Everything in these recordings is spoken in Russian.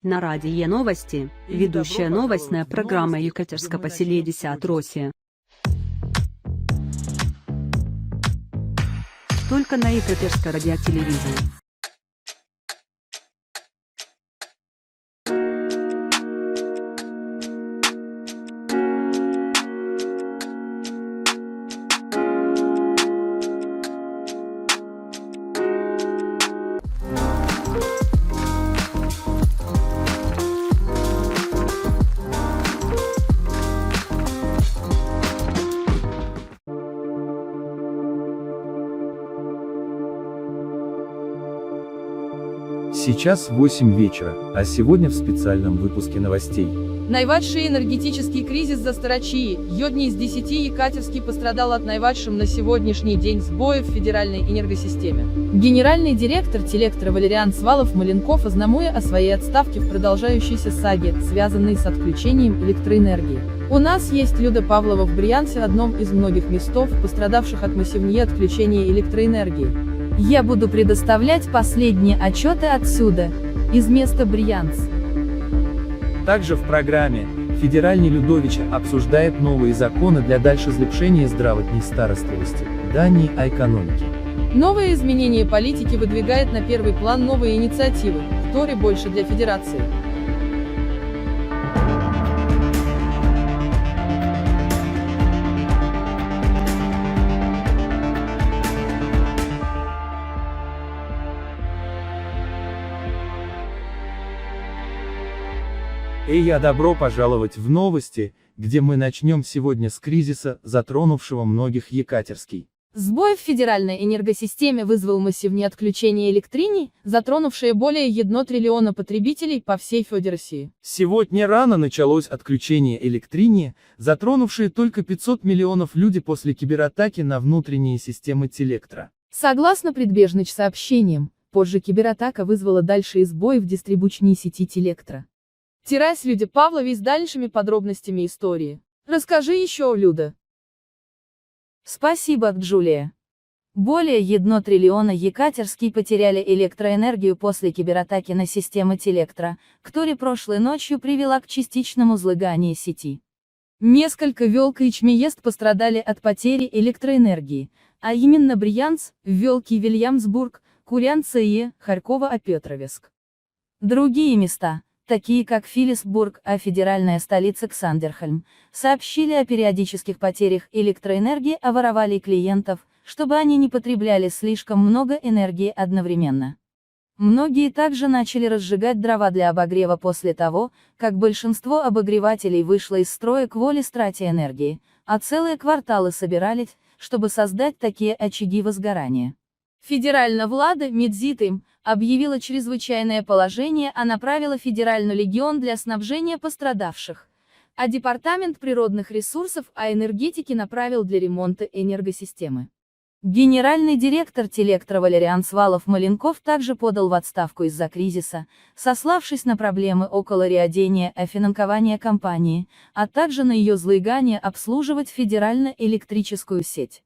На радио новости, ведущая новостная программа Екатерска по селе 10 Россия. Только на Екатерской радиотелевизии. Сейчас 8 вечера, а сегодня в специальном выпуске новостей. Найважчий энергетический кризис застрочии, йодній з 10 Екатерский пострадал от найважшим на сегодняшний день сбоев в федеральной энергосистеме. Генеральный директор Телектра Валериан Свалов-Маленков ознамуя о своей отставке в продолжающейся саге, связанной с отключением электроэнергии. У нас есть Люда Павлова в Брянце, одном из многих местов, пострадавших от массивнее отключения электроэнергии. Я буду предоставлять последние отчеты отсюда, из места Брянц. Также в программе Федеральный Людовича обсуждает новые законы для дальше злепшения здравотней старостливости, Дании о экономике. Новые изменения политики выдвигает на первый план новые инициативы, которые больше для федерации. Добро пожаловать в новости, где мы начнем сегодня с кризиса, затронувшего многих Екатерский. Сбой в федеральной энергосистеме вызвал массивное отключение электрини, затронувшее более 1 триллиона потребителей по всей Федерации. Сегодня рано началось отключение электрини, затронувшее только 500 миллионов людей после кибератаки на внутренние системы Телектра. Согласно предбежным сообщениям, позже кибератака вызвала дальше сбой в дистрибуционной сети Телектра. Терясь Люде Павловой с дальнейшими подробностями истории. Расскажи еще, Люда. Спасибо, Джулия. Более 1 триллиона Екатерский потеряли электроэнергию после кибератаки на системы Телектра, которая прошлой ночью привела к частичному злыганию сети. Несколько велких мест пострадали от потери электроэнергии, а именно Брянц, Великий Вильямсбург, Курянцы и Харькова-Петровск. Другие места, такие как Филипсбург, а федеральная столица Ксандерхельм, сообщили о периодических потерях электроэнергии, а воровали клиентов, чтобы они не потребляли слишком много энергии одновременно. Многие также начали разжигать дрова для обогрева после того, как большинство обогревателей вышло из строя к воле страте энергии, а целые кварталы собирались, чтобы создать такие очаги возгорания. Федеральная влада Медзитым объявила чрезвычайное положение, а направила Федеральный легион для снабжения пострадавших, а Департамент природных ресурсов и энергетики направил для ремонта энергосистемы. Генеральный директор Телектра Валериан Свалов-Маленков также подал в отставку из-за кризиса, сославшись на проблемы около реодения и финансирования компании, а также на ее злыгание обслуживать федерально-электрическую сеть.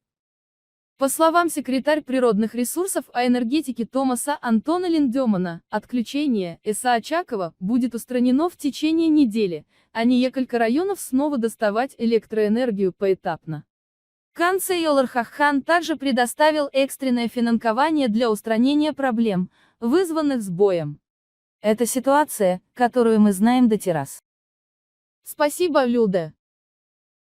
По словам секретаря природных ресурсов и энергетики Томаса Антона Линдемана, отключение СА Очакова будет устранено в течение недели, а несколько районов снова доставать электроэнергию поэтапно. Канцлер Хаххан также предоставил экстренное финансирование для устранения проблем, вызванных сбоем. Это ситуация, которую мы знаем до террас. Спасибо, Люда.